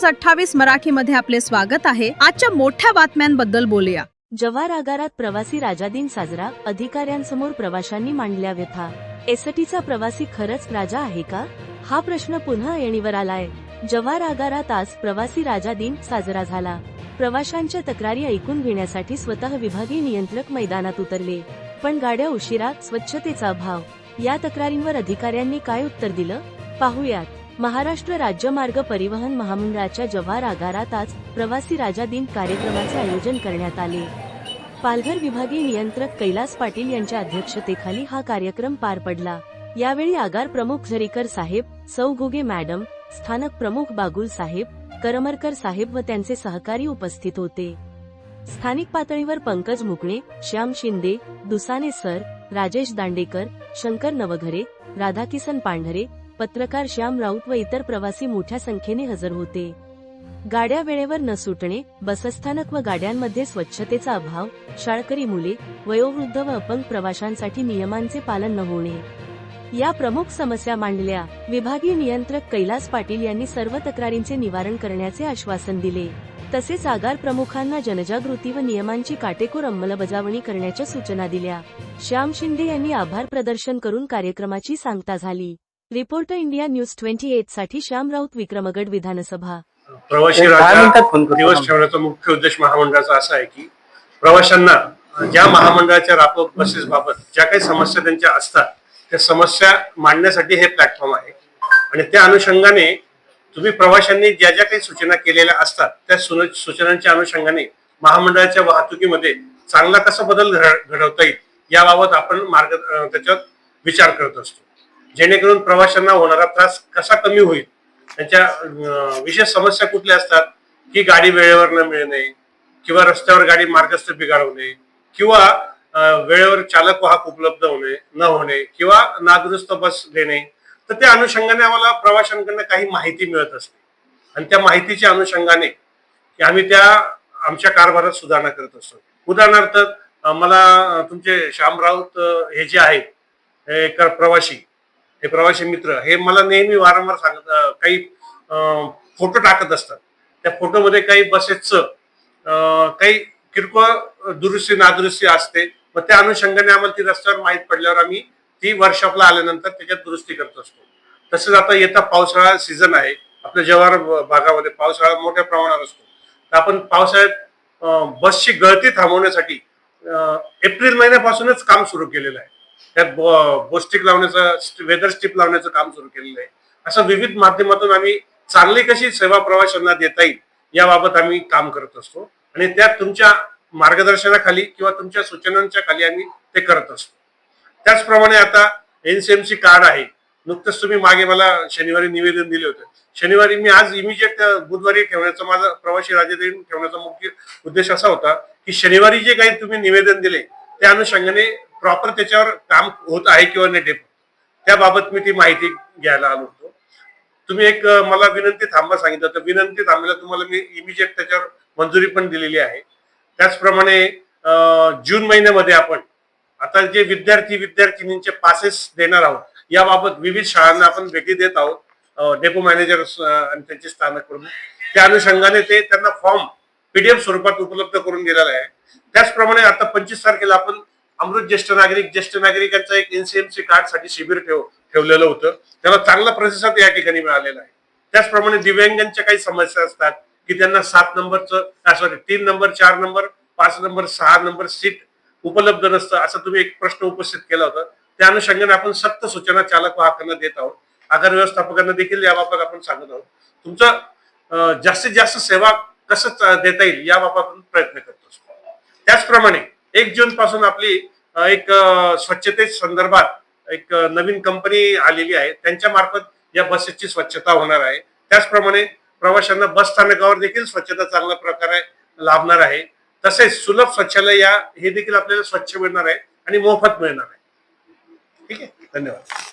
28 मराठीमध्ये आपले स्वागत आहे। आजच्या मोठ्या बातम्यांबद्दल बोलूया। जव्हार आगारात प्रवासी राजा दिन साजरा, अधिकाऱ्यांसमोर प्रवाशांनी मांडल्या व्यथा। एसटीचा प्रवासी खरंच राजा आहे का? हा प्रश्न पुन्हा ऐरणीवर आलाय। जव्हार आगारात आज प्रवासी राजा दिन साजरा झाला। प्रवाशांच्या तक्रारी ऐकून घेण्यासाठी स्वतः विभागीय नियंत्रक मैदानात उतरले, पण गाड्या उशिरा, स्वच्छतेचा अभाव या तक्रारींवर अधिकाऱ्यांनी काय उत्तर दिलं पाहूयात। महाराष्ट्र राज्य मार्ग परिवहन महामंडळाच्या जव्हार आगारात आज प्रवासी राजा दिन कार्यक्रमाचे आयोजन करण्यात आले। पालघर विभागीय नियंत्रक कैलास पाटील यांच्या अध्यक्षतेखाली हा कार्यक्रम पार पडला। यावेळी आगार प्रमुख झरीकर साहेब, सौ घुगे मॅडम, स्थानक प्रमुख बागुल साहेब, करमरकर साहेब व त्यांचे सहकारी उपस्थित होते। स्थानिक पातळीवर पंकज मुकणे, श्याम शिंदे, दुसाने सर, राजेश दांडेकर, शंकर नवघरे, राधाकिसन पांढरे, पत्रकार श्याम राऊत व इतर प्रवासी मोठ्या संख्येने हजर होते। गाड्या वेळेवर न सुटणे, बसस्थानक व गाड्यांमध्ये स्वच्छतेचा अभाव, शाळकरी मुले, वयोवृद्ध व अपंग प्रवाशांसाठी नियमांचे पालन न होणे या प्रमुख समस्या मांडल्या। विभागीय नियंत्रक कैलास पाटील यांनी सर्व तक्रारींचे निवारण करण्याचे आश्वासन दिले। तसेच आगार प्रमुखांना जनजागृती व नियमांची काटेकोर अंमलबजावणी करण्याच्या सूचना दिल्या। श्याम शिंदे यांनी आभार प्रदर्शन करून कार्यक्रमाची सांगता झाली। रिपोर्टर इंडिया न्यूज 28 साठी श्याम राऊत, विक्रमगड विधानसभा। प्रवासी राजा दिवस ठेवण्याचा मुख्य उद्देश महामंडळाचा असा आहे की प्रवाशांना ज्या महामंडळाच्या रापक बसेस बाबत ज्या काही समस्या त्यांच्या असतात त्या समस्या मांडण्यासाठी हे प्लॅटफॉर्म आहे। आणि त्या अनुषंगाने तुम्ही प्रवाशांनी ज्या ज्या काही सूचना केलेल्या असतात त्या सूचनांच्या अनुषंगाने महामंडळाच्या वाहतुकीमध्ये चांगला कसा बदल घडवता येईल याबाबत आपण त्याच्यात विचार करत असतो, जेणेकरून प्रवाशांना होणारा त्रास कसा कमी होईल। त्यांच्या विशेष समस्या कुठल्या असतात की गाडी वेळेवर न मिळणे, किंवा रस्त्यावर गाडी मार्गस्थ बिघडवणे, किंवा वेळेवर चालक वाहक उपलब्ध न होणे, किंवा नादुरुस्त बस देणे। तर त्या अनुषंगाने आम्हाला प्रवाशांकडून काही माहिती मिळत असते आणि त्या माहितीच्या अनुषंगाने आम्ही त्या आमच्या कारभारात सुधारणा करत असतो। उदाहरणार्थ मला तुमचे श्याम राऊत हे जे आहेत हे प्रवासी मित्र हे मला नेहमी वारंवार सांगत काही फोटो टाकत असतात। त्या फोटोमध्ये काही बसेसचं काही किरकोळ दुरुस्ती नादुरुस्ती असते, मग त्या अनुषंगाने आम्हाला ती रस्त्यावर माहीत पडल्यावर आम्ही ती वर्कशॉपला आल्यानंतर त्याच्यात दुरुस्ती करत असतो। तसंच आता येता पावसाळा सीझन आहे, आपल्या जव्हार भागामध्ये पावसाळा मोठ्या प्रमाणात असतो, तर आपण पावसाळ्यात बसची गळती थांबवण्यासाठी एप्रिल महिन्यापासूनच काम सुरू केलेलं आहे। त्यात बोस्टिक लावण्याचं, वेदर स्ट्रिप लावण्याचं काम सुरू केलेलं आहे। असं विविध माध्यमातून आम्ही चांगली कशी सेवा प्रवाशांना देता येईल याबाबत आम्ही काम करत असतो आणि त्यात तुमच्या मार्गदर्शनाखाली किंवा तुमच्या सूचनांच्या खाली आम्ही ते करत असतो। त्याचप्रमाणे आता एनसीएमसी कार्ड आहे, नुकतंच तुम्ही मागे मला शनिवारी निवेदन दिले होते। शनिवारी मी आज इमिजिएट बुधवारी ठेवण्याचा माझा प्रवासी राजा दिन ठेवण्याचा मुख्य उद्देश असा होता की शनिवारी जे काही तुम्ही निवेदन दिले त्या अनुषंगाने प्रॉपर त्याच्यावर काम होत आहे किंवा नाही त्याबाबत मी ती माहिती घ्यायला आलो होतो। तुम्ही एक मला विनंती थांबा सांगितलं, तर विनंती थांबल्याला तुम्हाला मी इमिजिएट त्याच्यावर मंजुरी पण दिलेली आहे। त्याचप्रमाणे जून महिन्यामध्ये आपण आता जे विद्यार्थिनींचे पासेस देणार आहोत याबाबत विविध शाळांना आपण भेटी देत आहोत। डेपो मॅनेजर आणि त्यांचे स्थानक प्रमुख त्या अनुषंगाने ते त्यांना फॉर्म PDF स्वरूपात उपलब्ध करून दिलेला आहे। त्याचप्रमाणे आता 25 तारखेला आपण अमृत ज्येष्ठ नागरिकांचा एक एनसीएमसी कार्ड साठी शिबिर ठेवलेलं होतं, त्याला चांगला प्रतिसाद या ठिकाणी मिळालेला आहे। त्याचप्रमाणे दिव्यांगांच्या काही समस्या असतात की त्यांना 7 नंबरचं 3 number, 4 number, 5 number, 6 number seat उपलब्ध नसतं, असं तुम्ही एक प्रश्न उपस्थित केला होता। त्या अनुषंगाने आपण सक्त सूचना चालक वाहकांना देत आहोत, आगार व्यवस्थापकांना देखील याबाबत आपण सांगत आहोत। तुमचं जास्तीत जास्त सेवा कसं देता येईल याबाबत आपण प्रयत्न करत असतो। त्याचप्रमाणे 1 जून पासून आपली एक स्वच्छते संदर्भात एक नवीन कंपनी आलेली आहे, त्यांच्या मार्फत या बसेसची स्वच्छता होणार आहे। त्याचप्रमाणे प्रवाशांना बस स्थानकावर देखील स्वच्छता चांगल्या प्रकारे लाभणार आहे। तसेच सुलभ शौचालय हे देखील आपल्याला स्वच्छ मिळणार आहे आणि मोफत मिळणार आहे। ठीक आहे, धन्यवाद।